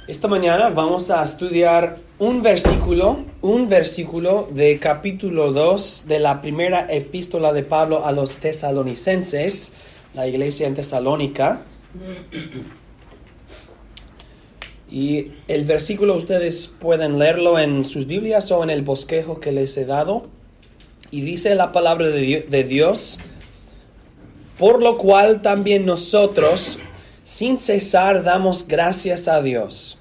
Esta mañana vamos a estudiar un versículo de capítulo 2 de la primera epístola de Pablo a los tesalonicenses, la iglesia en Tesalónica. Y el versículo ustedes pueden leerlo en sus Biblias o en el bosquejo que les he dado. Y dice la palabra de Dios: por lo cual también nosotros, sin cesar, damos gracias a Dios,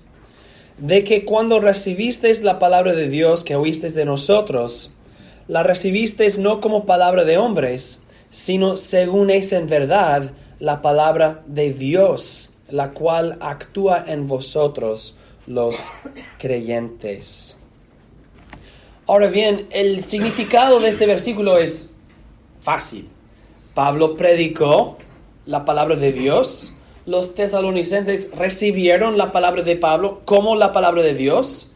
de que cuando recibisteis la palabra de Dios que oísteis de nosotros, la recibisteis no como palabra de hombres, sino según es en verdad la palabra de Dios, la cual actúa en vosotros los creyentes. Ahora bien, el significado de este versículo es fácil. Pablo predicó la palabra de Dios. Los tesalonicenses recibieron la palabra de Pablo como la palabra de Dios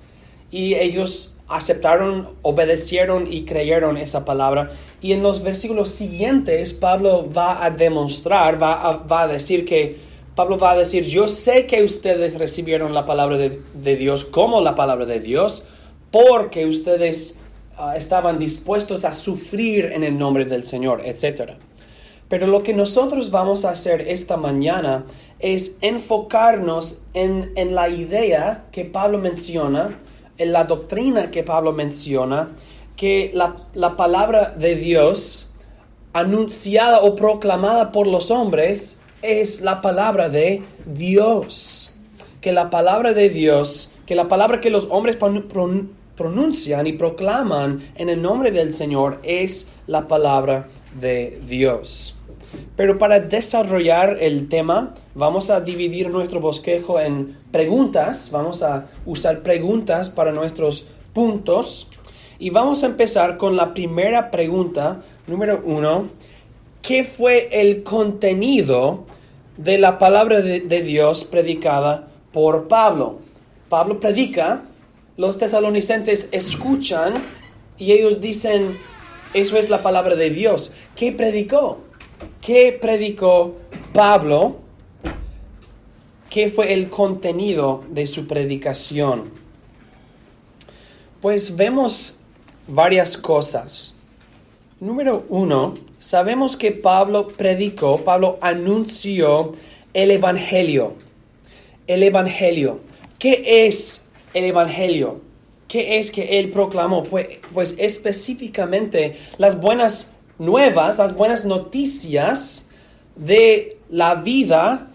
y ellos aceptaron, obedecieron y creyeron esa palabra. Y en los versículos siguientes Pablo va a demostrar, Pablo va a decir: yo sé que ustedes recibieron la palabra de Dios como la palabra de Dios, porque ustedes estaban dispuestos a sufrir en el nombre del Señor, etc. Pero lo que nosotros vamos a hacer esta mañana es enfocarnos en la idea que Pablo menciona, en la doctrina que Pablo menciona, que la palabra de Dios anunciada o proclamada por los hombres es la palabra de Dios. Que la palabra de Dios, que la palabra que los hombres pronuncian y proclaman en el nombre del Señor es la palabra de Dios. Pero para desarrollar el tema, vamos a dividir nuestro bosquejo en preguntas. Vamos a usar preguntas para nuestros puntos. Y vamos a empezar con la primera pregunta, número 1. ¿Qué fue el contenido de la palabra de Dios predicada por Pablo? Pablo predica, los tesalonicenses escuchan y ellos dicen: eso es la palabra de Dios. ¿Qué predicó? ¿Qué predicó Pablo? ¿Qué fue el contenido de su predicación? Pues vemos varias cosas. Número 1, sabemos que Pablo anunció el Evangelio. El Evangelio. ¿Qué es el Evangelio? ¿Qué es que él proclamó? Pues específicamente las buenas nuevas, las buenas noticias de la vida,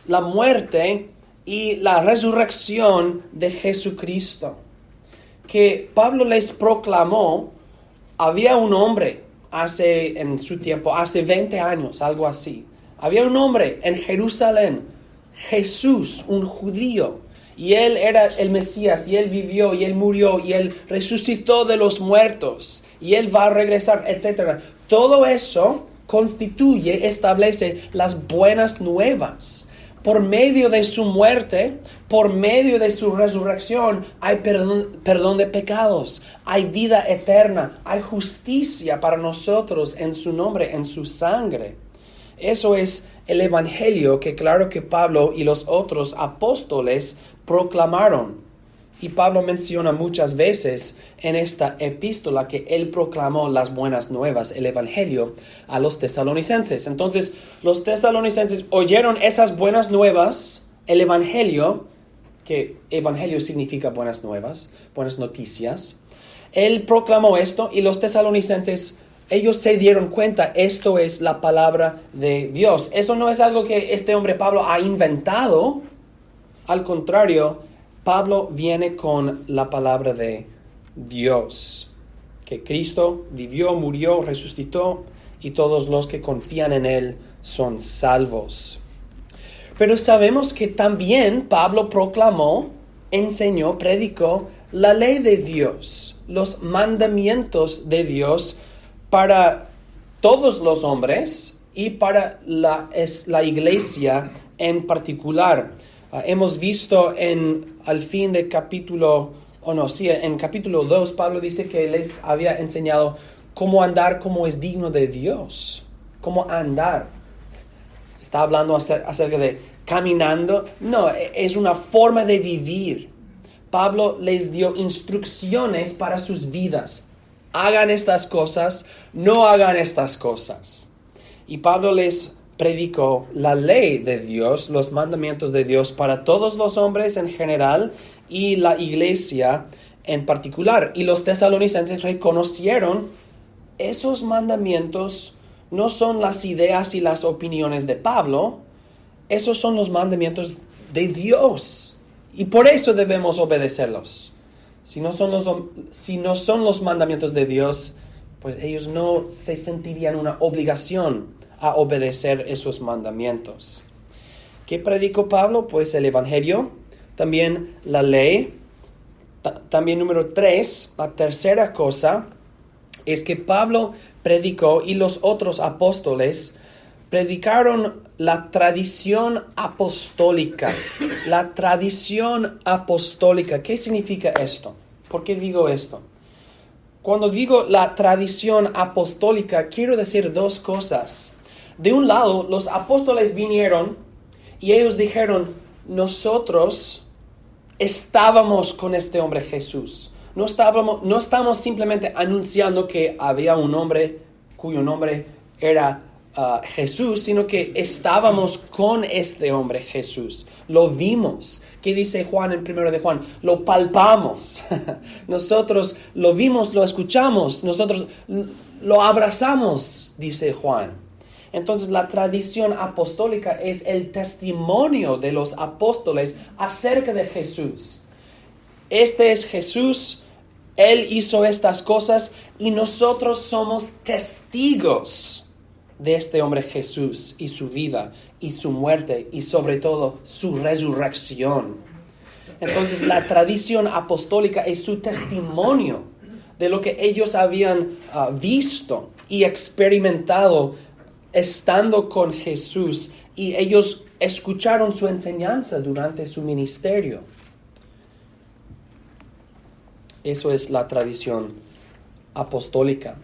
la muerte y la resurrección de Jesucristo. Que Pablo les proclamó. Había un hombre en su tiempo, hace 20 años, algo así. Había un hombre en Jerusalén, Jesús, un judío. Y él era el Mesías, y él vivió, y él murió, y él resucitó de los muertos, y él va a regresar, etc. Todo eso establece las buenas nuevas. Por medio de su muerte, por medio de su resurrección, hay perdón de pecados, hay vida eterna, hay justicia para nosotros en su nombre, en su sangre. Eso es el Evangelio que claro que Pablo y los otros apóstoles proclamaron. Y Pablo menciona muchas veces en esta epístola que él proclamó las buenas nuevas, el Evangelio, a los tesalonicenses. Entonces, los tesalonicenses oyeron esas buenas nuevas, el Evangelio, que Evangelio significa buenas nuevas, buenas noticias. Él proclamó esto y los tesalonicenses, ellos se dieron cuenta, esto es la palabra de Dios. Eso no es algo que este hombre Pablo ha inventado. Al contrario, Pablo viene con la palabra de Dios. Que Cristo vivió, murió, resucitó y todos los que confían en Él son salvos. Pero sabemos que también Pablo proclamó, enseñó, predicó la ley de Dios, los mandamientos de Dios para todos los hombres y para la iglesia en particular. Hemos visto en capítulo 2, Pablo dice que les había enseñado cómo andar como es digno de Dios. Cómo andar. Está hablando acerca de caminando. No, es una forma de vivir. Pablo les dio instrucciones para sus vidas. Hagan estas cosas, no hagan estas cosas. Y Pablo les predicó la ley de Dios, los mandamientos de Dios para todos los hombres en general y la iglesia en particular. Y los tesalonicenses reconocieron esos mandamientos no son las ideas y las opiniones de Pablo, esos son los mandamientos de Dios. Y por eso debemos obedecerlos. Si no son los mandamientos de Dios, pues ellos no se sentirían una obligación a obedecer esos mandamientos. ¿Qué predicó Pablo? Pues el Evangelio, también la ley. También número 3, la tercera cosa es que Pablo predicó y los otros apóstoles predicaron la tradición apostólica. La tradición apostólica. ¿Qué significa esto? ¿Por qué digo esto? Cuando digo la tradición apostólica, quiero decir dos cosas. De un lado, los apóstoles vinieron y ellos dijeron, nosotros estábamos con este hombre Jesús. No estamos simplemente anunciando que había un hombre cuyo nombre era Jesús, sino que estábamos con este hombre Jesús. Lo vimos. ¿Qué dice Juan en 1 de Juan? Lo palpamos. Nosotros lo vimos, lo escuchamos, nosotros lo abrazamos, dice Juan. Entonces la tradición apostólica es el testimonio de los apóstoles acerca de Jesús. Este es Jesús, Él hizo estas cosas y nosotros somos testigos de este hombre Jesús y su vida y su muerte y sobre todo su resurrección. Entonces la tradición apostólica es su testimonio de lo que ellos habían visto y experimentado estando con Jesús, y ellos escucharon su enseñanza durante su ministerio. Eso es la tradición apostólica.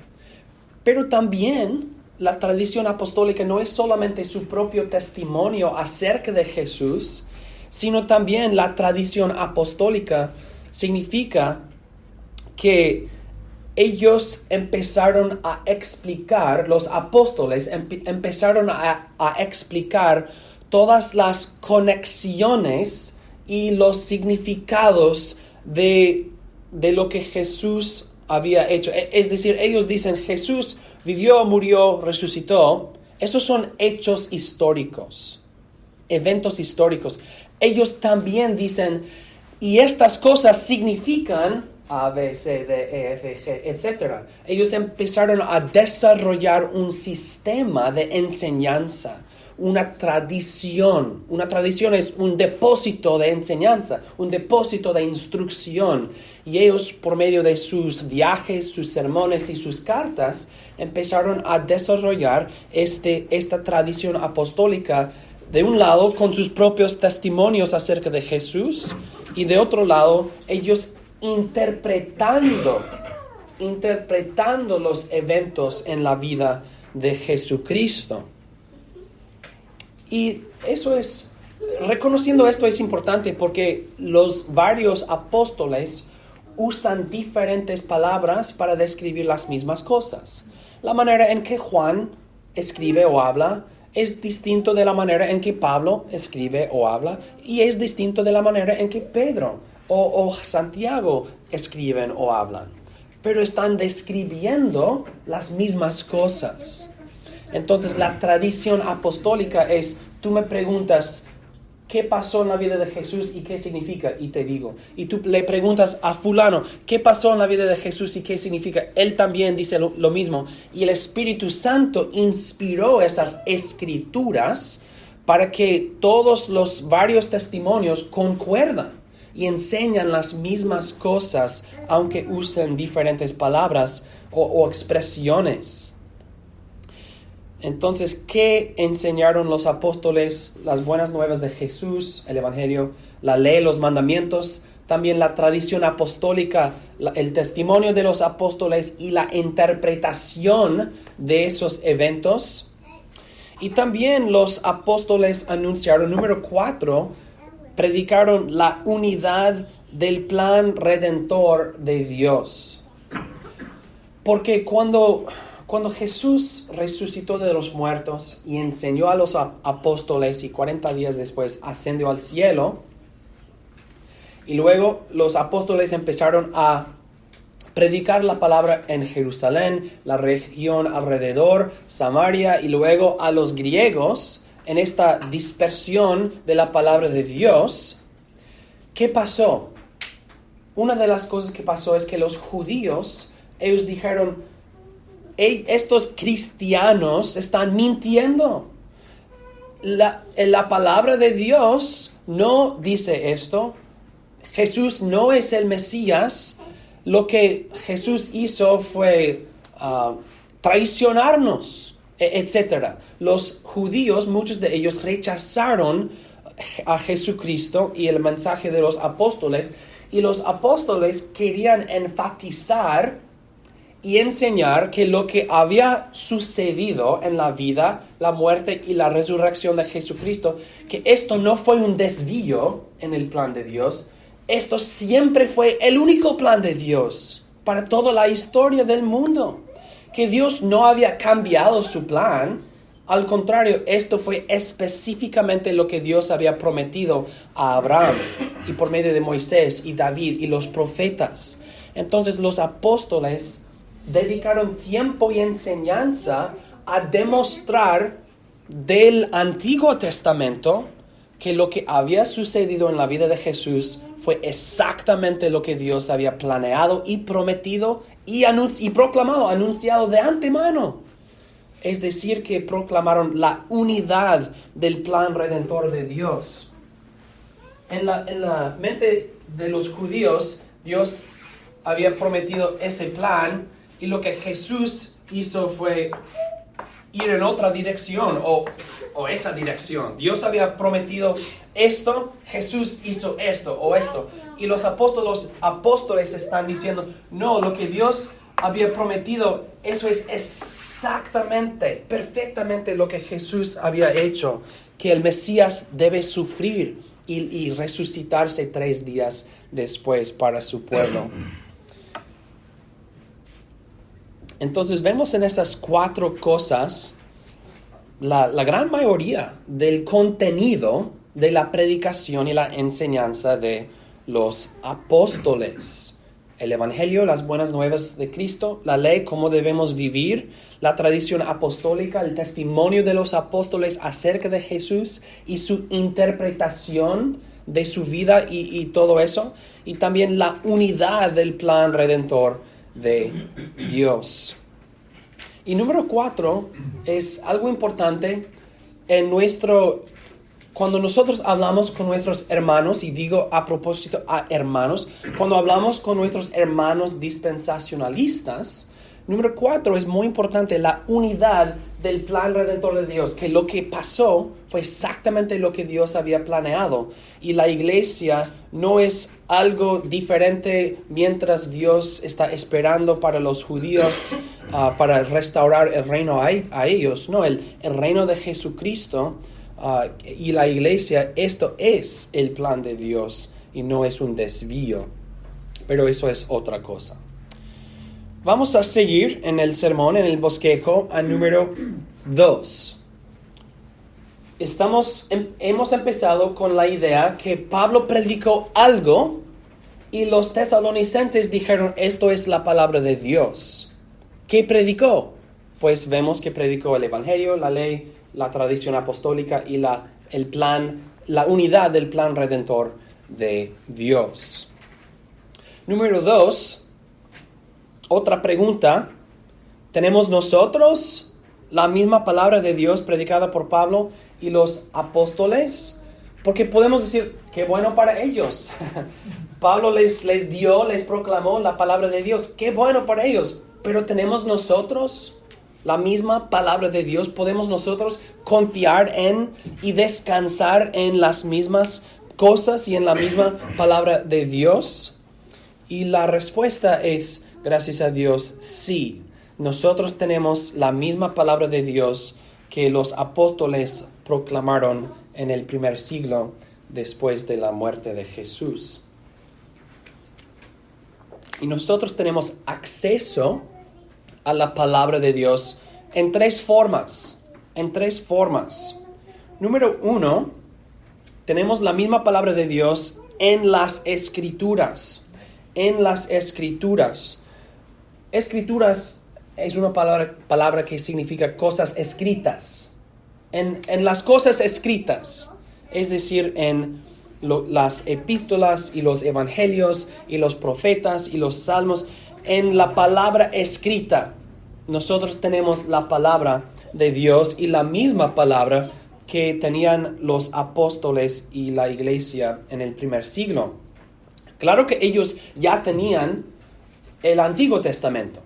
Pero también la tradición apostólica no es solamente su propio testimonio acerca de Jesús, sino también la tradición apostólica significa que ellos empezaron a explicar, los apóstoles empezaron a explicar todas las conexiones y los significados de lo que Jesús había hecho. Es decir, ellos dicen, Jesús vivió, murió, resucitó. Esos son hechos históricos, eventos históricos. Ellos también dicen, y estas cosas significan A, B, C, D, E, F, G, etc. Ellos empezaron a desarrollar un sistema de enseñanza, una tradición. Una tradición es un depósito de enseñanza, un depósito de instrucción. Y ellos, por medio de sus viajes, sus sermones y sus cartas, empezaron a desarrollar esta tradición apostólica, de un lado, con sus propios testimonios acerca de Jesús, y de otro lado, ellos interpretando los eventos en la vida de Jesucristo. Y reconociendo esto es importante porque los varios apóstoles usan diferentes palabras para describir las mismas cosas. La manera en que Juan escribe o habla es distinto de la manera en que Pablo escribe o habla, y es distinto de la manera en que Pedro o Santiago escriben o hablan, pero están describiendo las mismas cosas. Entonces la tradición apostólica es, tú me preguntas qué pasó en la vida de Jesús y qué significa, y te digo. Y tú le preguntas a fulano qué pasó en la vida de Jesús y qué significa, él también dice lo mismo. Y el Espíritu Santo inspiró esas escrituras para que todos los varios testimonios concuerdan y enseñan las mismas cosas, aunque usen diferentes palabras o expresiones. Entonces, ¿qué enseñaron los apóstoles? Las buenas nuevas de Jesús, el Evangelio, la ley, los mandamientos, también la tradición apostólica, el testimonio de los apóstoles y la interpretación de esos eventos. Y también los apóstoles anunciaron, número 4, predicaron la unidad del plan redentor de Dios. Porque cuando Jesús resucitó de los muertos y enseñó a los apóstoles y 40 días después ascendió al cielo, y luego los apóstoles empezaron a predicar la palabra en Jerusalén, la región alrededor, Samaria, y luego a los griegos en esta dispersión de la palabra de Dios. ¿Qué pasó? Una de las cosas que pasó es que los judíos, ellos dijeron, estos cristianos están mintiendo. La palabra de Dios no dice esto. Jesús no es el Mesías. Lo que Jesús hizo fue traicionarnos, etc. Los judíos, muchos de ellos rechazaron a Jesucristo y el mensaje de los apóstoles. Y los apóstoles querían enfatizar y enseñar que lo que había sucedido en la vida, la muerte y la resurrección de Jesucristo, que esto no fue un desvío en el plan de Dios. Esto siempre fue el único plan de Dios para toda la historia del mundo. Que Dios no había cambiado su plan. Al contrario, esto fue específicamente lo que Dios había prometido a Abraham y por medio de Moisés y David y los profetas. Entonces los apóstoles dedicaron tiempo y enseñanza a demostrar del Antiguo Testamento que lo que había sucedido en la vida de Jesús fue exactamente lo que Dios había planeado y prometido y proclamado, anunciado de antemano. Es decir, que proclamaron la unidad del plan redentor de Dios. En la mente de los judíos, Dios había prometido ese plan y lo que Jesús hizo fue ir en otra dirección o esa dirección. Dios había prometido esto, Jesús hizo esto o esto. Y los apóstoles están diciendo, no, lo que Dios había prometido, eso es exactamente, perfectamente lo que Jesús había hecho, que el Mesías debe sufrir y resucitarse 3 días después para su pueblo. Entonces vemos en esas 4 cosas la gran mayoría del contenido de la predicación y la enseñanza de los apóstoles. El Evangelio, las buenas nuevas de Cristo, la ley, cómo debemos vivir, la tradición apostólica, el testimonio de los apóstoles acerca de Jesús y su interpretación de su vida y todo eso. Y también la unidad del plan redentor de Dios. Y número 4 es algo importante cuando nosotros hablamos con nuestros hermanos, y digo a propósito a hermanos, cuando hablamos con nuestros hermanos dispensacionalistas, número 4 es muy importante, la unidad del plan redentor de Dios, que lo que pasó fue exactamente lo que Dios había planeado. Y la iglesia no es algo diferente mientras Dios está esperando para los judíos para restaurar el reino a ellos. No, el reino de Jesucristo y la iglesia, esto es el plan de Dios y no es un desvío. Pero eso es otra cosa. Vamos a seguir en el sermón, en el bosquejo, a número 2. Hemos empezado con la idea que Pablo predicó algo y los tesalonicenses dijeron, esto es la palabra de Dios. ¿Qué predicó? Pues vemos que predicó el Evangelio, la ley, la tradición apostólica y la unidad del plan redentor de Dios. Número 2. Otra pregunta, ¿tenemos nosotros la misma palabra de Dios predicada por Pablo y los apóstoles? Porque podemos decir, qué bueno para ellos. Pablo les proclamó la palabra de Dios, qué bueno para ellos. Pero ¿tenemos nosotros la misma palabra de Dios? ¿Podemos nosotros confiar en y descansar en las mismas cosas y en la misma palabra de Dios? Y la respuesta es, gracias a Dios, sí. Nosotros tenemos la misma palabra de Dios que los apóstoles proclamaron en el primer siglo después de la muerte de Jesús. Y nosotros tenemos acceso a la palabra de Dios en tres formas. Número 1, tenemos la misma palabra de Dios en las Escrituras. Escrituras es una palabra que significa cosas escritas. En las cosas escritas, es decir, en las epístolas y los evangelios y los profetas y los salmos, en la palabra escrita, nosotros tenemos la palabra de Dios y la misma palabra que tenían los apóstoles y la iglesia en el primer siglo. Claro que ellos ya tenían el Antiguo Testamento.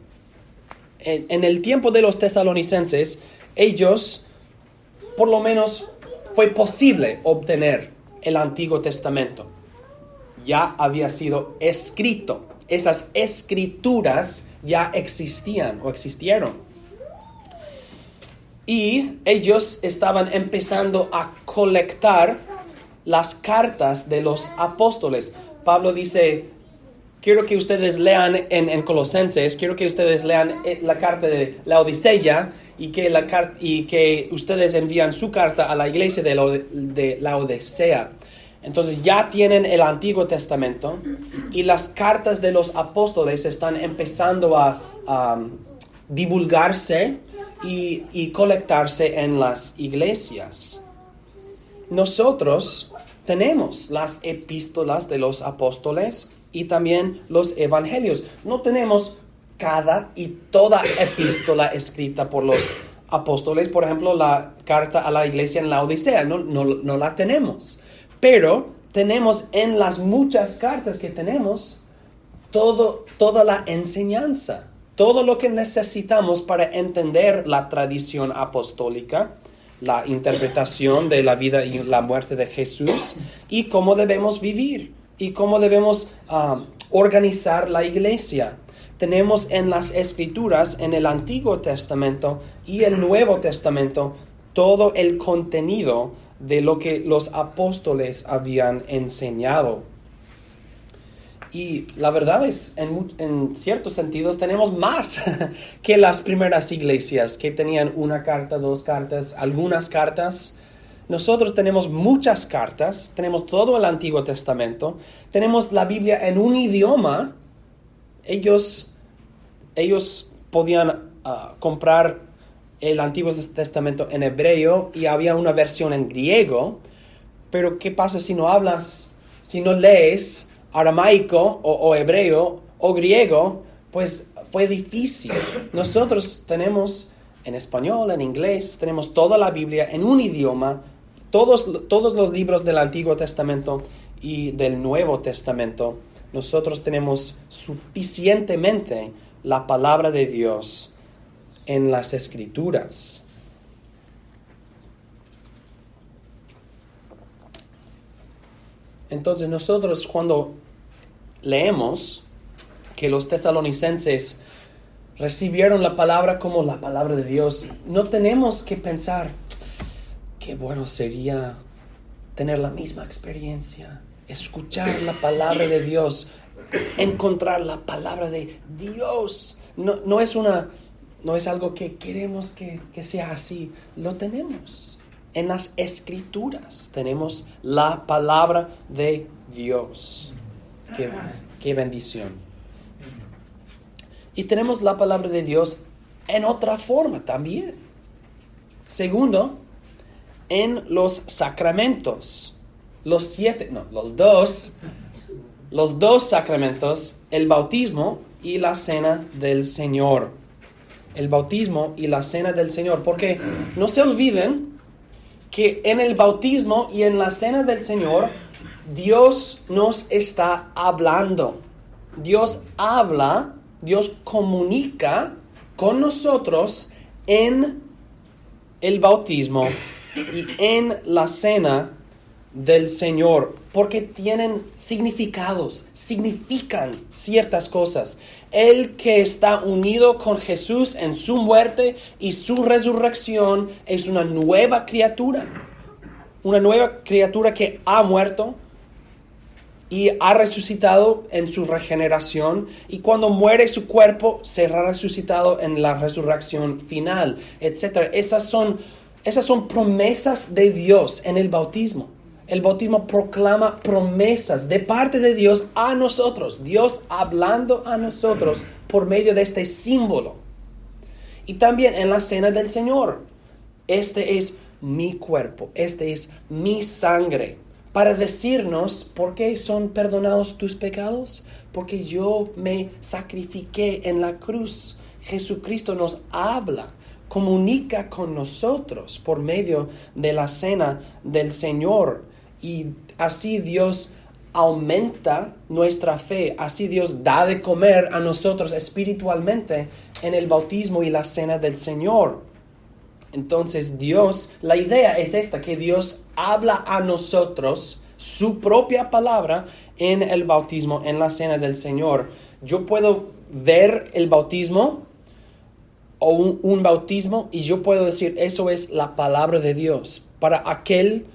En el tiempo de los tesalonicenses, ellos, por lo menos, fue posible obtener el Antiguo Testamento. Ya había sido escrito. Esas escrituras ya existieron. Y ellos estaban empezando a colectar las cartas de los apóstoles. Pablo dice, quiero que ustedes lean en Colosenses, quiero que ustedes lean la carta de Laodicea y que ustedes envían su carta a la iglesia de Laodicea. Entonces ya tienen el Antiguo Testamento y las cartas de los apóstoles están empezando a divulgarse y colectarse en las iglesias. Nosotros tenemos las epístolas de los apóstoles y también los evangelios. No tenemos cada y toda epístola escrita por los apóstoles. Por ejemplo, la carta a la iglesia en Laodicea, no la tenemos. Pero tenemos en las muchas cartas que tenemos toda la enseñanza, todo lo que necesitamos para entender la tradición apostólica, la interpretación de la vida y la muerte de Jesús y cómo debemos vivir y cómo debemos organizar la iglesia. Tenemos en las Escrituras, en el Antiguo Testamento y el Nuevo Testamento, todo el contenido de lo que los apóstoles habían enseñado. Y la verdad es, en ciertos sentidos, tenemos más que las primeras iglesias que tenían una carta, dos cartas, algunas cartas. Nosotros tenemos muchas cartas, tenemos todo el Antiguo Testamento, tenemos la Biblia en un idioma. Ellos podían comprar el Antiguo Testamento en hebreo y había una versión en griego, pero ¿qué pasa si no lees aramaico o hebreo o griego? Pues fue difícil. Nosotros tenemos en español, en inglés, tenemos toda la Biblia en un idioma, todos los libros del Antiguo Testamento y del Nuevo Testamento. Nosotros tenemos suficientemente la palabra de Dios en las Escrituras. Entonces nosotros cuando leemos que los tesalonicenses recibieron la palabra como la palabra de Dios, no tenemos que pensar qué bueno sería tener la misma experiencia, escuchar la palabra de Dios, encontrar la palabra de Dios. No es algo que queremos que sea así. Lo tenemos. En las Escrituras tenemos la palabra de Dios. Qué bendición. Y tenemos la palabra de Dios en otra forma también. Segundo, en los sacramentos. Los dos sacramentos, el bautismo y la cena del Señor. El bautismo y la cena del Señor. Porque no se olviden que en el bautismo y en la cena del Señor, Dios nos está hablando. Dios habla, Dios comunica con nosotros en el bautismo y en la cena del Señor, porque tienen significados, significan ciertas cosas. El que está unido con Jesús en su muerte y su resurrección es una nueva criatura que ha muerto y ha resucitado en su regeneración, y cuando muere su cuerpo será resucitado en la resurrección final, etc. Esas son promesas de Dios en el bautismo. El bautismo proclama promesas de parte de Dios a nosotros, Dios hablando a nosotros por medio de este símbolo. Y también en la cena del Señor, este es mi cuerpo, este es mi sangre, para decirnos por qué son perdonados tus pecados, porque yo me sacrifiqué en la cruz. Jesucristo nos habla, comunica con nosotros por medio de la cena del Señor, y así Dios aumenta nuestra fe, así Dios da de comer a nosotros espiritualmente en el bautismo y la cena del Señor. Entonces la idea es esta, que Dios habla a nosotros su propia palabra en el bautismo, en la cena del Señor. Yo puedo ver el bautismo o un bautismo y yo puedo decir, eso es la palabra de Dios para aquel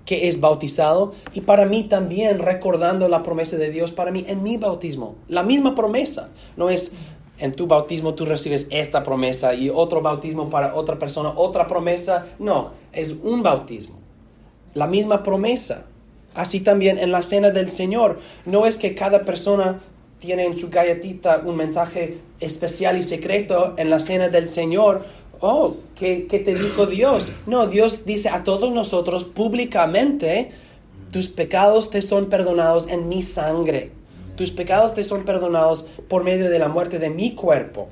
que es bautizado, y para mí también, recordando la promesa de Dios para mí en mi bautismo. La misma promesa, no es en tu bautismo tú recibes esta promesa y otro bautismo para otra persona, otra promesa. No, es un bautismo, la misma promesa. Así también en la cena del Señor, no es que cada persona tiene en su galletita un mensaje especial y secreto en la cena del Señor. Oh, ¿qué te dijo Dios? No, Dios dice a todos nosotros públicamente, tus pecados te son perdonados en mi sangre. Tus pecados te son perdonados por medio de la muerte de mi cuerpo,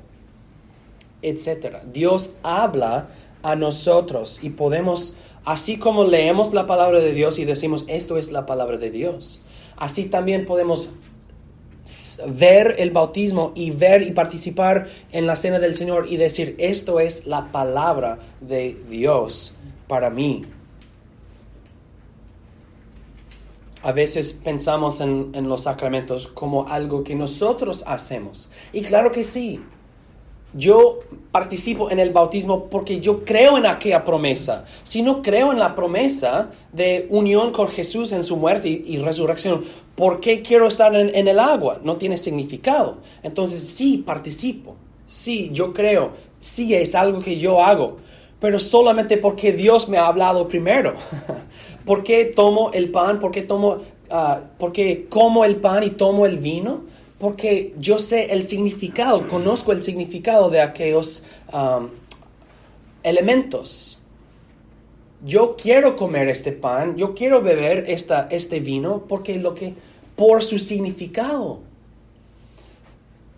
etc. Dios habla a nosotros y podemos, así como leemos la palabra de Dios y decimos, esto es la palabra de Dios, así también podemos ver el bautismo y ver y participar en la cena del Señor y decir, esto es la palabra de Dios para mí. A veces pensamos en los sacramentos como algo que nosotros hacemos. Y claro que sí. Yo participo en el bautismo porque yo creo en aquella promesa. Si no creo en la promesa de unión con Jesús en su muerte y resurrección, ¿por qué quiero estar en el agua? No tiene significado. Entonces sí participo. Sí, yo creo. Sí es algo que yo hago. Pero solamente porque Dios me ha hablado primero. ¿Por qué tomo el pan? ¿Por qué como el pan y tomo el vino? Porque yo sé el significado, conozco el significado de aquellos elementos. Yo quiero comer este pan, yo quiero beber este vino por su significado.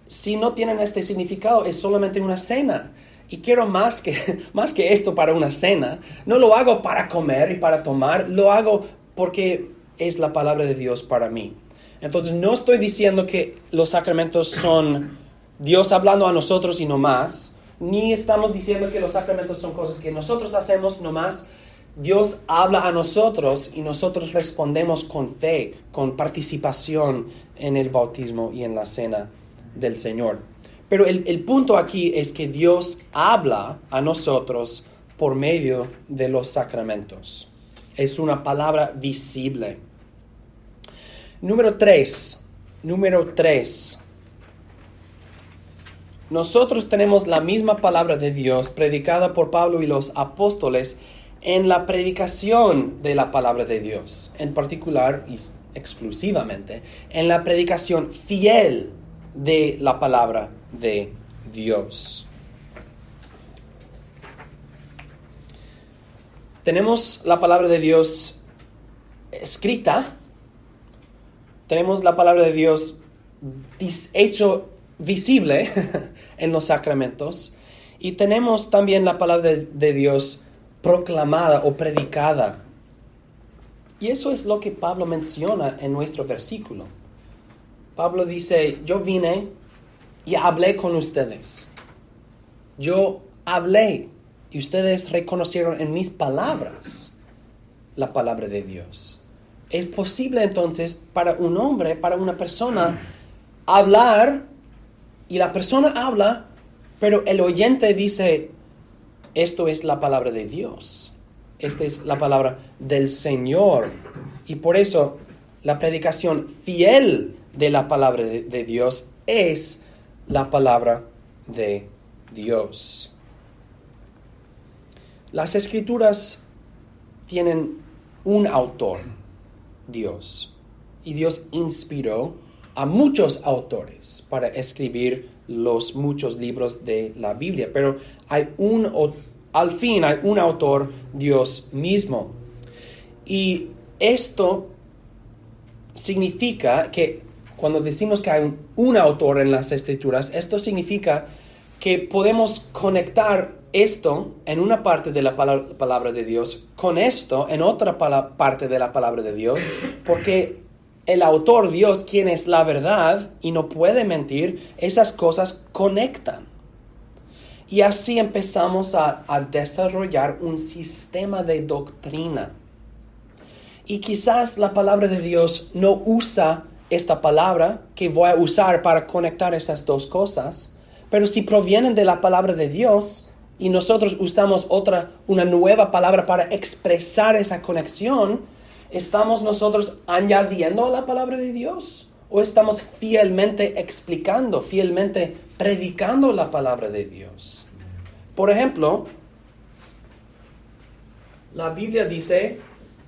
Si no tienen este significado, es solamente una cena. Y quiero más que esto para una cena. No lo hago para comer y para tomar, lo hago porque es la palabra de Dios para mí. Entonces no estoy diciendo que los sacramentos son Dios hablando a nosotros y no más, ni estamos diciendo que los sacramentos son cosas que nosotros hacemos no más. Dios habla a nosotros y nosotros respondemos con fe, con participación en el bautismo y en la cena del Señor. Pero el punto aquí es que Dios habla a nosotros por medio de los sacramentos. Es una palabra visible. Número 3. Nosotros tenemos la misma palabra de Dios predicada por Pablo y los apóstoles en la predicación de la palabra de Dios. En particular y exclusivamente en la predicación fiel de la palabra de Dios. Tenemos la palabra de Dios escrita. Tenemos la palabra de Dios hecho visible en los sacramentos. Y tenemos también la palabra de Dios proclamada o predicada. Y eso es lo que Pablo menciona en nuestro versículo. Pablo dice, yo vine y hablé con ustedes. Yo hablé y ustedes reconocieron en mis palabras la palabra de Dios. Es posible entonces para un hombre, para una persona, hablar, y la persona habla, pero el oyente dice, esto es la palabra de Dios. Esta es la palabra del Señor. Y por eso la predicación fiel de la palabra de Dios es la palabra de Dios. Las Escrituras tienen un autor, Dios. Y Dios inspiró a muchos autores para escribir los muchos libros de la Biblia. Pero al fin hay un autor, Dios mismo. Y esto significa que cuando decimos que hay un autor en las Escrituras, esto significa que podemos conectar esto en una parte de la palabra de Dios con esto en otra parte de la palabra de Dios, porque el autor, Dios, quien es la verdad y no puede mentir, esas cosas conectan. Y así empezamos a desarrollar un sistema de doctrina. Y quizás la palabra de Dios no usa esta palabra que voy a usar para conectar esas dos cosas, pero si provienen de la palabra de Dios y nosotros usamos una nueva palabra para expresar esa conexión, ¿estamos nosotros añadiendo a la palabra de Dios? ¿O estamos fielmente explicando, fielmente predicando la palabra de Dios? Por ejemplo, la Biblia dice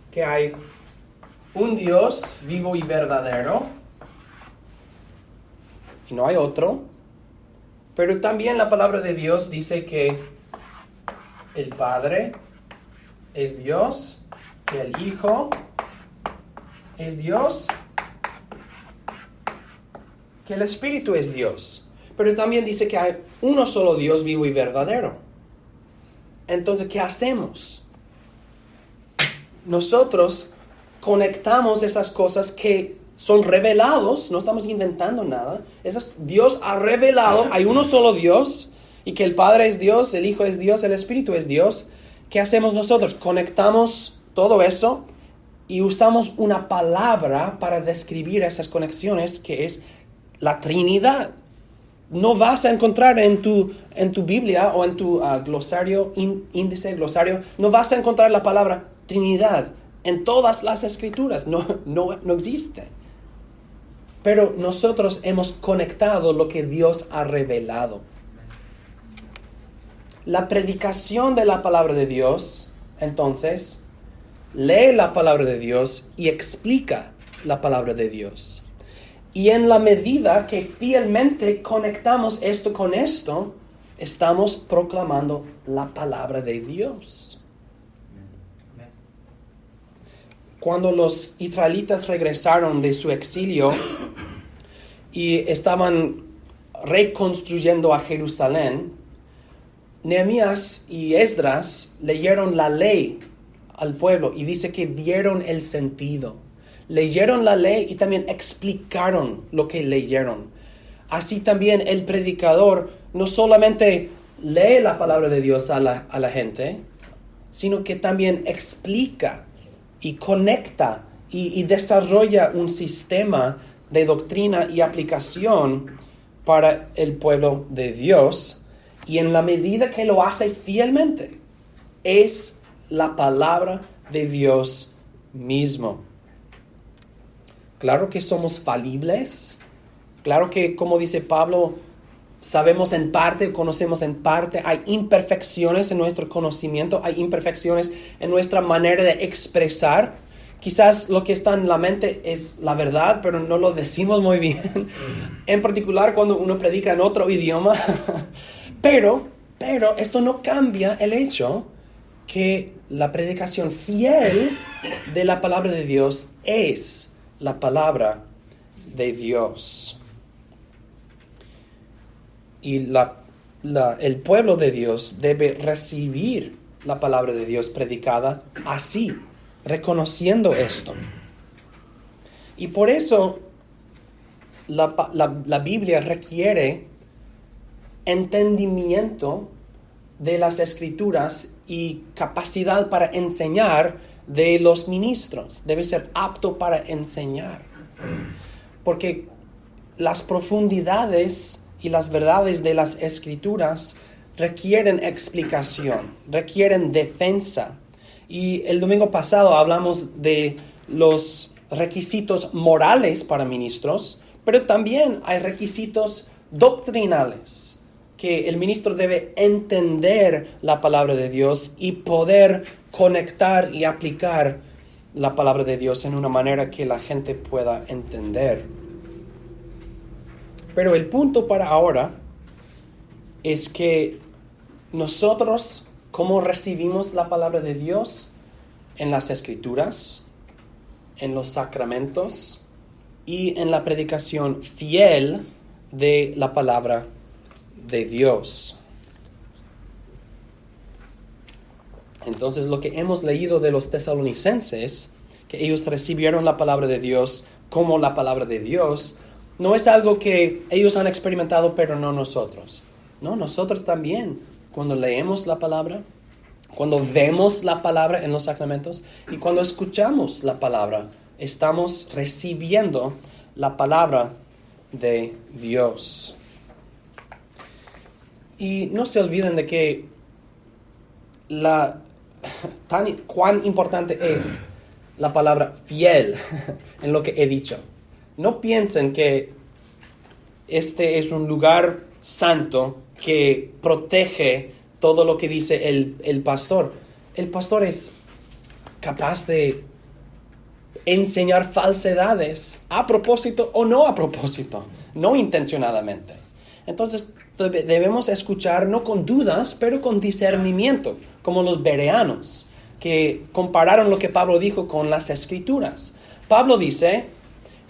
que hay un Dios vivo y verdadero, y no hay otro. Pero también la palabra de Dios dice que el Padre es Dios, que el Hijo es Dios, que el Espíritu es Dios. Pero también dice que hay uno solo Dios vivo y verdadero. Entonces, ¿qué hacemos? Nosotros conectamos esas cosas que son revelados, no estamos inventando nada. Dios ha revelado, hay uno solo Dios, y que el Padre es Dios, el Hijo es Dios, el Espíritu es Dios. ¿Qué hacemos nosotros? Conectamos todo eso y usamos una palabra para describir esas conexiones, que es la Trinidad. No vas a encontrar en tu Biblia o en tu glosario, índice, glosario, no vas a encontrar la palabra Trinidad en todas las Escrituras. No existe. Pero nosotros hemos conectado lo que Dios ha revelado. La predicación de la palabra de Dios, entonces, lee la palabra de Dios y explica la palabra de Dios. Y en la medida que fielmente conectamos esto con esto, estamos proclamando la palabra de Dios. Cuando los israelitas regresaron de su exilio y estaban reconstruyendo a Jerusalén, Nehemías y Esdras leyeron la ley al pueblo y dice que dieron el sentido. Leyeron la ley y también explicaron lo que leyeron. Así también el predicador no solamente lee la palabra de Dios a la gente, sino que también explica y conecta y desarrolla un sistema de doctrina y aplicación para el pueblo de Dios. Y en la medida que lo hace fielmente, es la palabra de Dios mismo. Claro que somos falibles. Claro que, como dice Pablo, sabemos en parte, conocemos en parte. Hay imperfecciones en nuestro conocimiento, hay imperfecciones en nuestra manera de expresar. Quizás lo que está en la mente es la verdad, pero no lo decimos muy bien. En particular cuando uno predica en otro idioma. Pero esto no cambia el hecho que la predicación fiel de la palabra de Dios es la palabra de Dios. Y el pueblo de Dios debe recibir la palabra de Dios predicada así, reconociendo esto. Y por eso la Biblia requiere entendimiento de las Escrituras y capacidad para enseñar de los ministros, debe ser apto para enseñar. Porque las profundidades y las verdades de las Escrituras requieren explicación, requieren defensa. Y el domingo pasado hablamos de los requisitos morales para ministros, pero también hay requisitos doctrinales, que el ministro debe entender la palabra de Dios y poder conectar y aplicar la palabra de Dios en una manera que la gente pueda entender. Pero el punto para ahora es que nosotros, ¿cómo recibimos la palabra de Dios? En las Escrituras, en los sacramentos y en la predicación fiel de la palabra de Dios. Entonces, lo que hemos leído de los tesalonicenses, que ellos recibieron la palabra de Dios como la palabra de Dios, no es algo que ellos han experimentado, pero no nosotros. No, nosotros también, cuando leemos la palabra, cuando vemos la palabra en los sacramentos y cuando escuchamos la palabra, estamos recibiendo la palabra de Dios. Y no se olviden de que cuán importante es la palabra fiel en lo que he dicho. No piensen que este es un lugar santo que protege todo lo que dice el pastor. El pastor es capaz de enseñar falsedades a propósito o no a propósito, no intencionadamente. Entonces debemos escuchar no con dudas, pero con discernimiento, como los bereanos, que compararon lo que Pablo dijo con las Escrituras. Pablo dice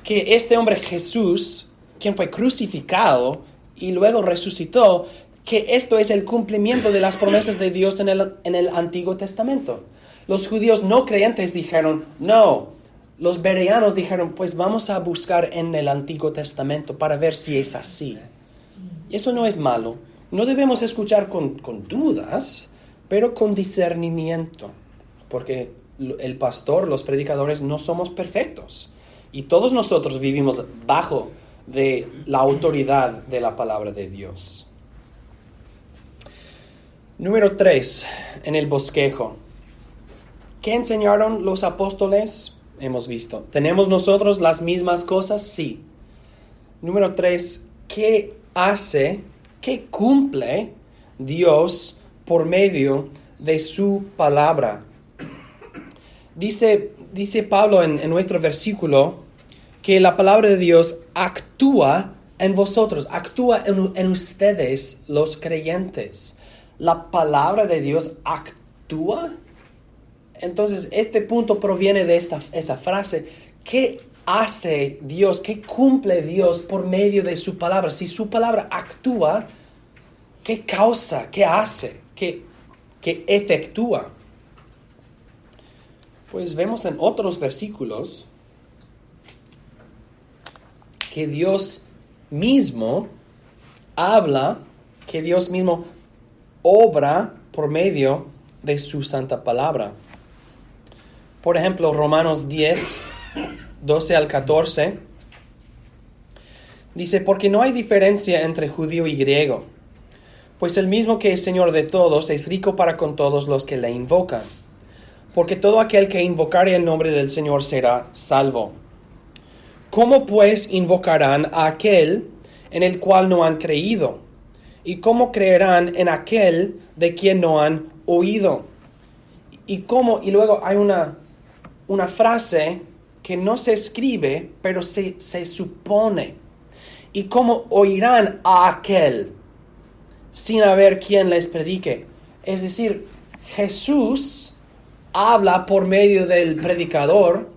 que este hombre Jesús, quien fue crucificado y luego resucitó, que esto es el cumplimiento de las promesas de Dios en el Antiguo Testamento. Los judíos no creyentes dijeron, no. Los bereanos dijeron, pues vamos a buscar en el Antiguo Testamento para ver si es así. Y eso no es malo. No debemos escuchar con dudas, pero con discernimiento. Porque el pastor, los predicadores, no somos perfectos. Y todos nosotros vivimos bajo de la autoridad de la palabra de Dios. Número 3, en el bosquejo. ¿Qué enseñaron los apóstoles? Hemos visto. ¿Tenemos nosotros las mismas cosas? Sí. Número 3, ¿qué cumple Dios por medio de su palabra? Dice Pablo en nuestro versículo que la palabra de Dios actúa en vosotros, actúa en ustedes, los creyentes. ¿La palabra de Dios actúa? Entonces, este punto proviene de esa frase. ¿Qué hace Dios? ¿Qué cumple Dios por medio de su palabra? Si su palabra actúa, ¿qué causa? ¿Qué hace? ¿Qué efectúa? Pues vemos en otros versículos que Dios mismo habla, que Dios mismo obra por medio de su santa palabra. Por ejemplo, Romanos 10, 12 al 14, dice, porque no hay diferencia entre judío y griego, pues el mismo que es Señor de todos es rico para con todos los que le invocan, porque todo aquel que invocare el nombre del Señor será salvo. ¿Cómo pues invocarán a aquel en el cual no han creído? ¿Y cómo creerán en aquel de quien no han oído? Y luego hay una frase que no se escribe, pero se supone. ¿Y cómo oirán a aquel sin haber quien les predique? Es decir, Jesús habla por medio del predicador,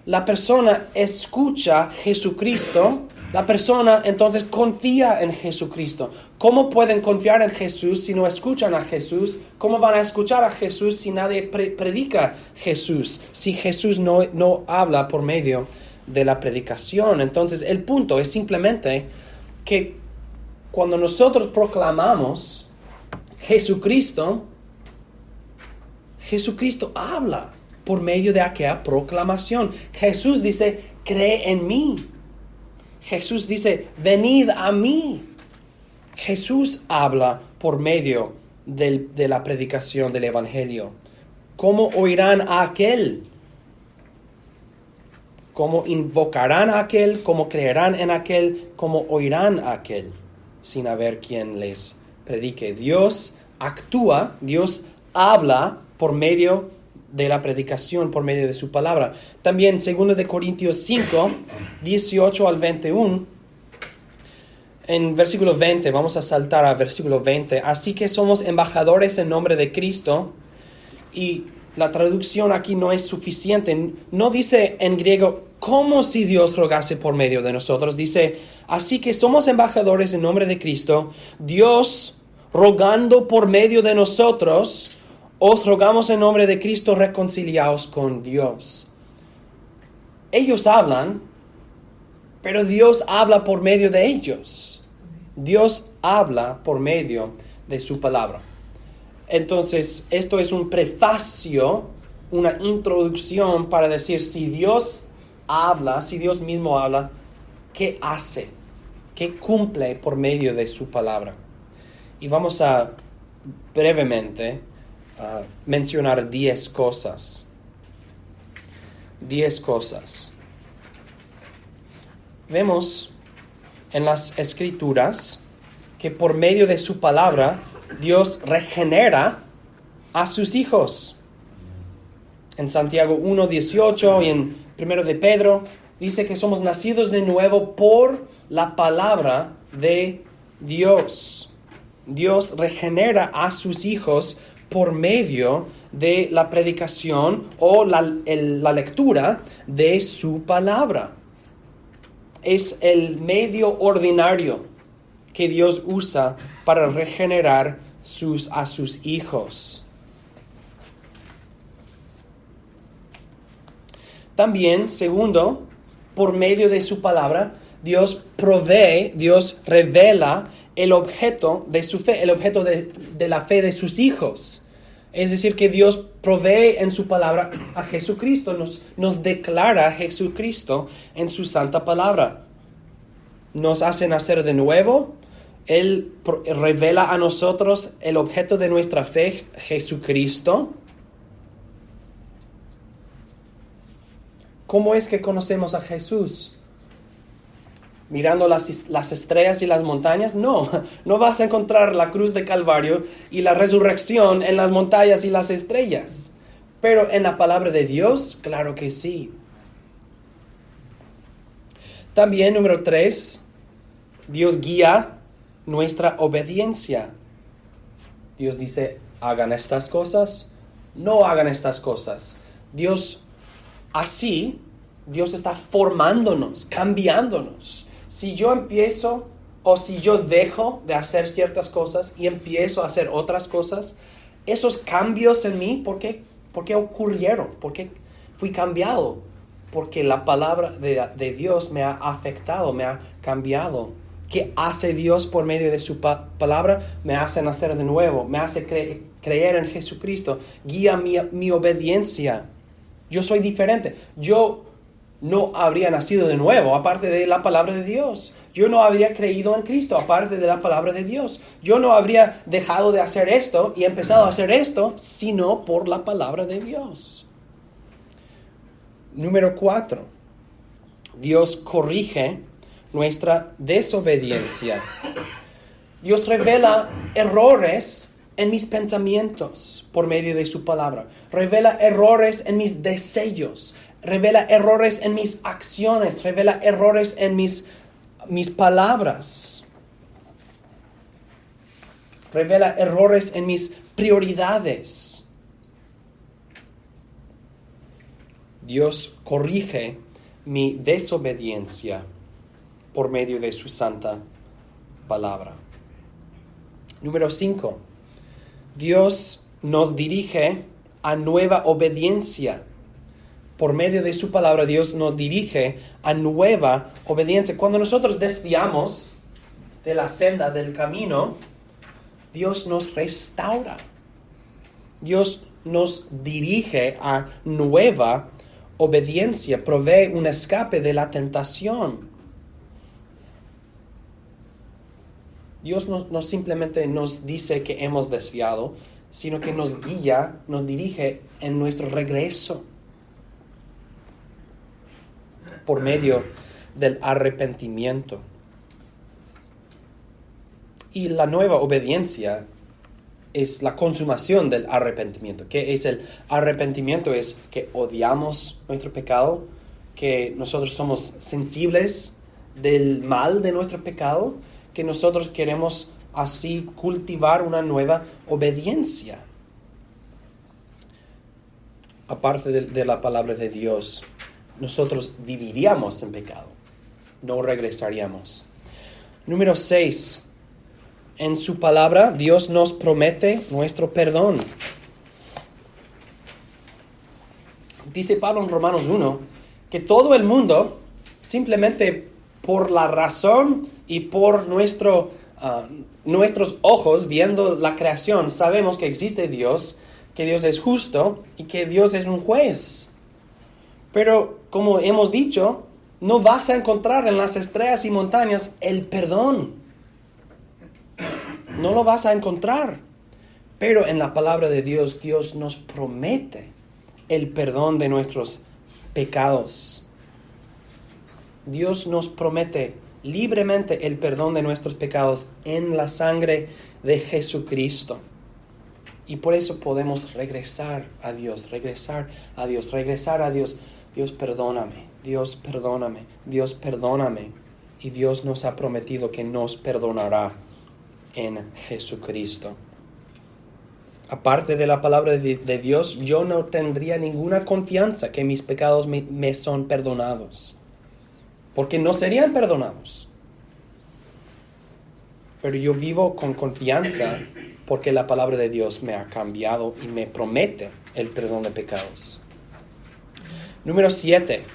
la persona escucha a Jesucristo, la persona entonces confía en Jesucristo. ¿Cómo pueden confiar en Jesús si no escuchan a Jesús? ¿Cómo van a escuchar a Jesús si nadie predica Jesús? Si Jesús no habla por medio de la predicación. Entonces el punto es simplemente que cuando nosotros proclamamos Jesucristo habla. por medio de aquella proclamación. Jesús dice, cree en mí. Jesús dice, venid a mí. Jesús habla por medio de la predicación del Evangelio. ¿Cómo oirán a aquel? ¿Cómo invocarán a aquel? ¿Cómo creerán en aquel? ¿Cómo oirán a aquel? Sin haber quien les predique. Dios actúa, Dios habla por medio de la predicación, por medio de su palabra. También 2 de Corintios 5, 18 al 21. En versículo 20, vamos a saltar a versículo 20. Así que somos embajadores en nombre de Cristo. Y la traducción aquí no es suficiente. No dice en griego, como si Dios rogase por medio de nosotros. Dice, así que somos embajadores en nombre de Cristo. Dios rogando por medio de nosotros, os rogamos en nombre de Cristo, reconciliaos con Dios. Ellos hablan, pero Dios habla por medio de ellos. Dios habla por medio de su palabra. Entonces, esto es un prefacio, una introducción para decir, si Dios habla, si Dios mismo habla, ¿qué hace? ¿Qué cumple por medio de su palabra? Y vamos a brevemente mencionar 10 cosas. 10 cosas. Vemos en las Escrituras que por medio de su palabra Dios regenera a sus hijos. En Santiago 1:18 y en 1 de Pedro dice que somos nacidos de nuevo por la palabra de Dios. Dios regenera a sus hijos por medio de la predicación o la lectura de su palabra. Es el medio ordinario que Dios usa para regenerar a sus hijos. También, segundo, por medio de su palabra, Dios provee, Dios revela el objeto de su fe, el objeto de la fe de sus hijos. Es decir, que Dios provee en su palabra a Jesucristo, nos declara a Jesucristo en su santa palabra. Nos hace nacer de nuevo. Él revela a nosotros el objeto de nuestra fe, Jesucristo. ¿Cómo es que conocemos a Jesús? ¿Mirando las estrellas y las montañas? No vas a encontrar la cruz de Calvario y la resurrección en las montañas y las estrellas. Pero en la palabra de Dios, claro que sí. También, número 3, Dios guía nuestra obediencia. Dios dice, hagan estas cosas, no hagan estas cosas. Dios está formándonos, cambiándonos. Si yo empiezo o si yo dejo de hacer ciertas cosas y empiezo a hacer otras cosas, esos cambios en mí, ¿por qué ocurrieron? ¿Por qué fui cambiado? Porque la palabra de Dios me ha afectado, me ha cambiado. ¿Qué hace Dios por medio de su palabra? Me hace nacer de nuevo, me hace creer en Jesucristo, guía mi obediencia. Yo soy diferente. Yo no habría nacido de nuevo aparte de la palabra de Dios. Yo no habría creído en Cristo aparte de la palabra de Dios. Yo no habría dejado de hacer esto y empezado a hacer esto sino por la palabra de Dios. Número 4. Dios corrige nuestra desobediencia. Dios revela errores en mis pensamientos por medio de su palabra. Revela errores en mis deseos. Revela errores en mis acciones. Revela errores en mis palabras. Revela errores en mis prioridades. Dios corrige mi desobediencia por medio de su santa palabra. Número 5. Dios nos dirige a nueva obediencia. Por medio de su palabra, Dios nos dirige a nueva obediencia. Cuando nosotros desviamos de la senda del camino, Dios nos restaura. Dios nos dirige a nueva obediencia, provee un escape de la tentación. Dios no simplemente nos dice que hemos desviado, sino que nos guía, nos dirige en nuestro regreso por medio del arrepentimiento. Y la nueva obediencia es la consumación del arrepentimiento. ¿Qué es el arrepentimiento? Es que odiamos nuestro pecado, que nosotros somos sensibles del mal de nuestro pecado, que nosotros queremos así cultivar una nueva obediencia. Aparte de la palabra de Dios, nosotros viviríamos en pecado, no regresaríamos. Número 6. En su palabra, Dios nos promete nuestro perdón. Dice Pablo en Romanos 1 que todo el mundo, simplemente por la razón y por nuestros ojos viendo la creación, sabemos que existe Dios, que Dios es justo y que Dios es un juez. Pero como hemos dicho, no vas a encontrar en las estrellas y montañas el perdón. No lo vas a encontrar. Pero en la palabra de Dios, Dios nos promete el perdón de nuestros pecados. Dios nos promete libremente el perdón de nuestros pecados en la sangre de Jesucristo. Y por eso podemos regresar a Dios. Dios, perdóname. Dios, perdóname. Dios, perdóname. Y Dios nos ha prometido que nos perdonará en Jesucristo. Aparte de la palabra de Dios, yo no tendría ninguna confianza que mis pecados me son perdonados, porque no serían perdonados. Pero yo vivo con confianza porque la palabra de Dios me ha cambiado y me promete el perdón de pecados. Número 7.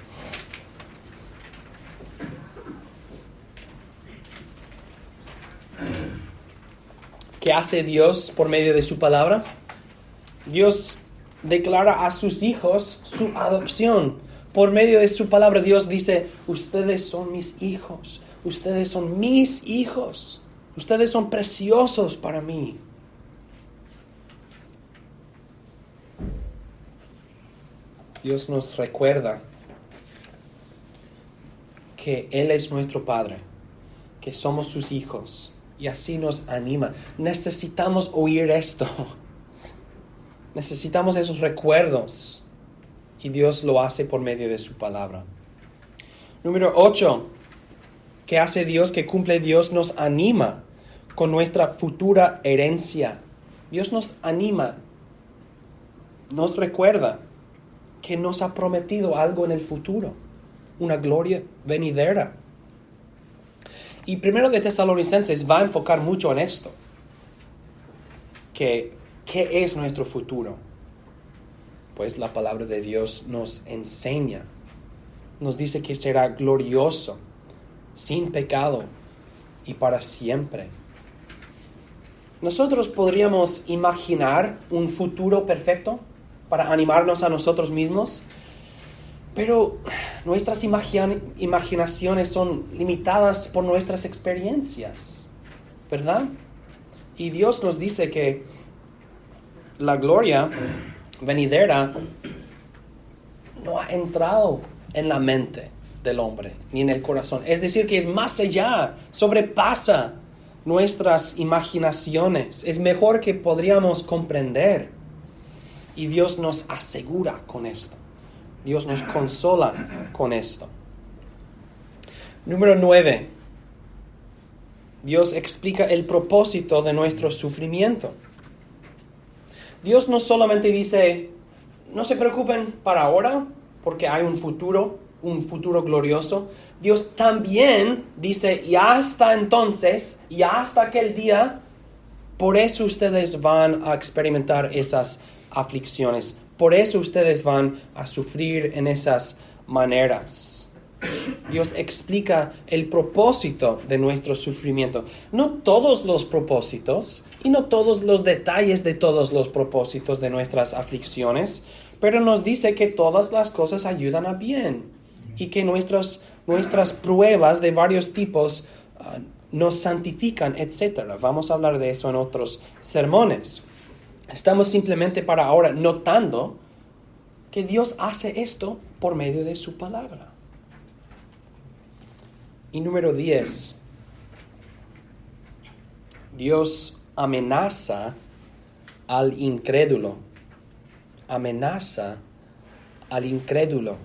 ¿Qué hace Dios por medio de su palabra? Dios declara a sus hijos su adopción. Por medio de su palabra, Dios dice, ustedes son mis hijos, ustedes son mis hijos, ustedes son preciosos para mí. Dios nos recuerda que Él es nuestro Padre, que somos sus hijos. Y así nos anima. Necesitamos oír esto. Necesitamos esos recuerdos. Y Dios lo hace por medio de su palabra. Número 8. ¿Qué hace Dios? ¿Qué cumple Dios? Nos anima con nuestra futura herencia. Dios nos anima. Nos recuerda que nos ha prometido algo en el futuro. Una gloria venidera. Y primero de Tesalonicenses va a enfocar mucho en esto. ¿Qué es nuestro futuro? Pues la palabra de Dios nos enseña. Nos dice que será glorioso, sin pecado y para siempre. ¿Nosotros podríamos imaginar un futuro perfecto para animarnos a nosotros mismos? Pero nuestras imaginaciones son limitadas por nuestras experiencias, ¿verdad? Y Dios nos dice que la gloria venidera no ha entrado en la mente del hombre, ni en el corazón. Es decir, que es más allá, sobrepasa nuestras imaginaciones. Es mejor que podríamos comprender. Y Dios nos asegura con esto. Dios nos consola con esto. Número 9. Dios explica el propósito de nuestro sufrimiento. Dios no solamente dice, no se preocupen para ahora, porque hay un futuro glorioso. Dios también dice, y hasta entonces, y hasta aquel día, por eso ustedes van a experimentar esas aflicciones. Por eso ustedes van a sufrir en esas maneras. Dios explica el propósito de nuestro sufrimiento. No todos los propósitos, y no todos los detalles de todos los propósitos de nuestras aflicciones, pero nos dice que todas las cosas ayudan a bien y que nuestras pruebas de varios tipos nos santifican, etc. Vamos a hablar de eso en otros sermones. Estamos simplemente para ahora notando que Dios hace esto por medio de su palabra. Y número 10. Dios amenaza al incrédulo. Amenaza al incrédulo.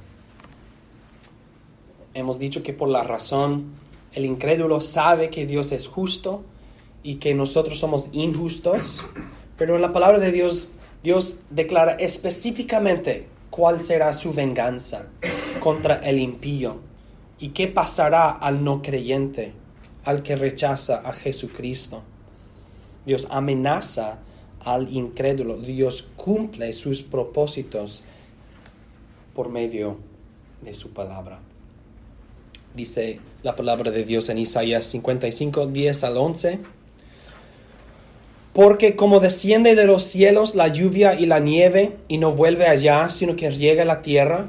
Hemos dicho que por la razón, el incrédulo sabe que Dios es justo y que nosotros somos injustos, pero en la palabra de Dios, Dios declara específicamente cuál será su venganza contra el impío y qué pasará al no creyente, al que rechaza a Jesucristo. Dios amenaza al incrédulo. Dios cumple sus propósitos por medio de su palabra. Dice la palabra de Dios en Isaías 55, 10 al 11. Porque como desciende de los cielos la lluvia y la nieve, y no vuelve allá, sino que riega la tierra,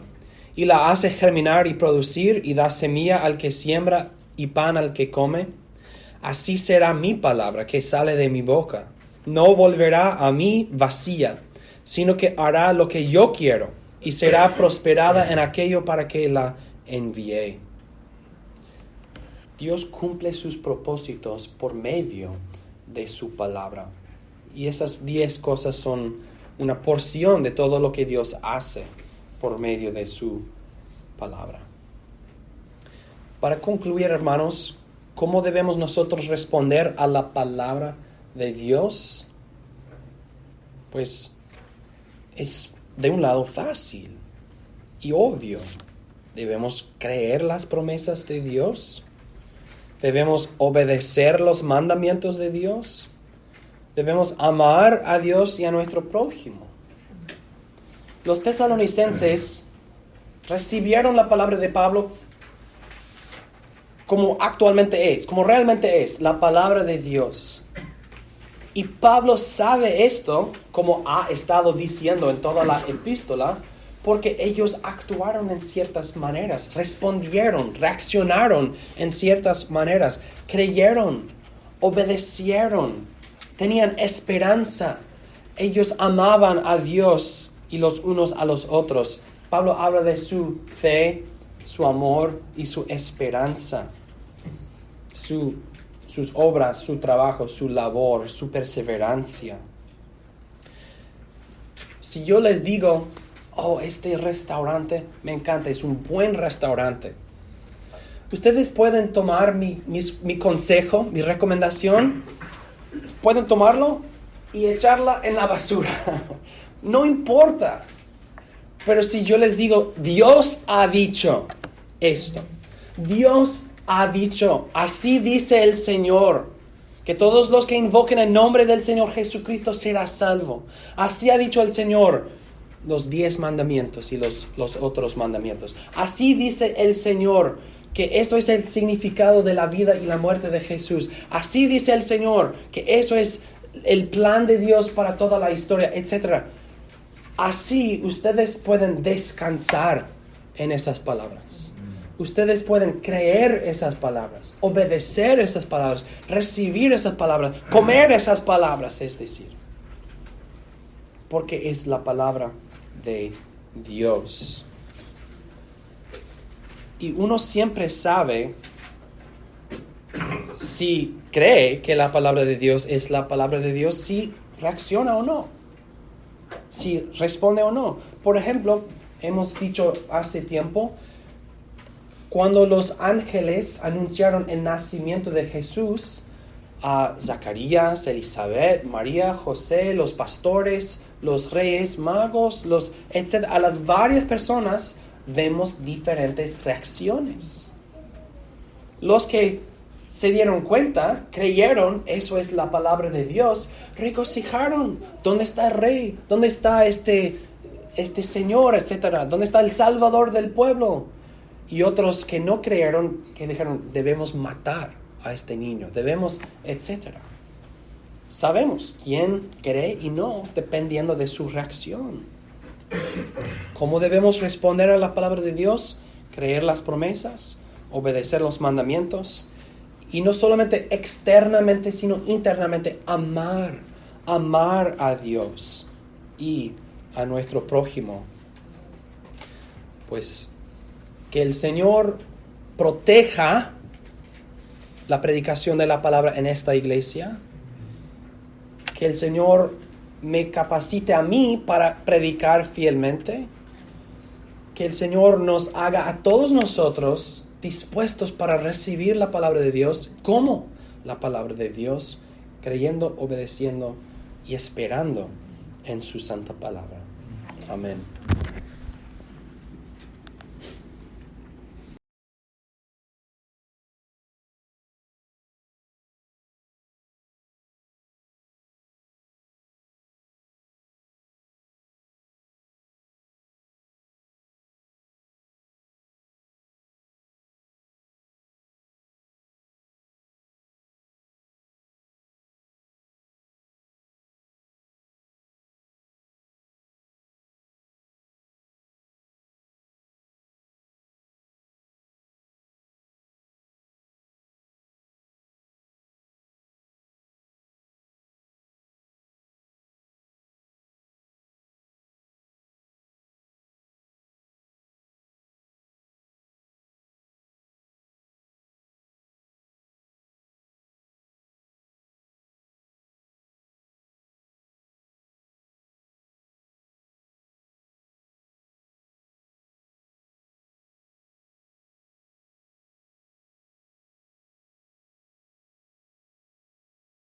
y la hace germinar y producir, y da semilla al que siembra y pan al que come, así será mi palabra que sale de mi boca. No volverá a mí vacía, sino que hará lo que yo quiero, y será prosperada en aquello para que la envié. Dios cumple sus propósitos por medio de su palabra. Y esas 10 cosas son una porción de todo lo que Dios hace por medio de su palabra. Para concluir, hermanos, ¿cómo debemos nosotros responder a la palabra de Dios? Pues es de un lado fácil y obvio. Debemos creer las promesas de Dios. Debemos obedecer los mandamientos de Dios. Debemos amar a Dios y a nuestro prójimo. Los tesalonicenses recibieron la palabra de Pablo como actualmente es, como realmente es, la palabra de Dios. Y Pablo sabe esto, como ha estado diciendo en toda la epístola, porque ellos actuaron en ciertas maneras, respondieron, reaccionaron en ciertas maneras, creyeron, obedecieron, tenían esperanza. Ellos amaban a Dios y los unos a los otros. Pablo habla de su fe, su amor y su esperanza, sus obras, su trabajo, su labor, su perseverancia. Si yo les digo, este restaurante me encanta, es un buen restaurante, ustedes pueden tomar mi consejo, mi recomendación, pueden tomarlo y echarla en la basura. No importa. Pero si yo les digo, Dios ha dicho esto, Dios ha dicho, así dice el Señor, que todos los que invoquen el nombre del Señor Jesucristo será salvo. Así ha dicho el Señor, los 10 mandamientos y los otros mandamientos. Así dice el Señor, que esto es el significado de la vida y la muerte de Jesús. Así dice el Señor, que eso es el plan de Dios para toda la historia, etc. Así ustedes pueden descansar en esas palabras. Ustedes pueden creer esas palabras, obedecer esas palabras, recibir esas palabras, comer esas palabras, es decir. Porque es la palabra de Dios. Y uno siempre sabe si cree que la palabra de Dios es la palabra de Dios, si reacciona o no, si responde o no. Por ejemplo, hemos dicho hace tiempo, cuando los ángeles anunciaron el nacimiento de Jesús a Zacarías, Elizabeth, María, José, los pastores, los reyes, magos, etc., a las varias personas, vemos diferentes reacciones. Los que se dieron cuenta, creyeron, eso es la palabra de Dios, regocijaron. ¿Dónde está el rey? ¿Dónde está este señor, etcétera? ¿Dónde está el salvador del pueblo? Y otros que no creyeron, que dijeron, debemos matar a este niño, debemos, etcétera. sabemos quién cree y no, dependiendo de su reacción. ¿Cómo debemos responder a la palabra de Dios? Creer las promesas, obedecer los mandamientos, y no solamente externamente, sino internamente amar a Dios y a nuestro prójimo. Pues que el Señor proteja la predicación de la palabra en esta iglesia, que el Señor me capacite a mí para predicar fielmente, que el Señor nos haga a todos nosotros dispuestos para recibir la palabra de Dios como la palabra de Dios, creyendo, obedeciendo y esperando en su santa palabra. Amén.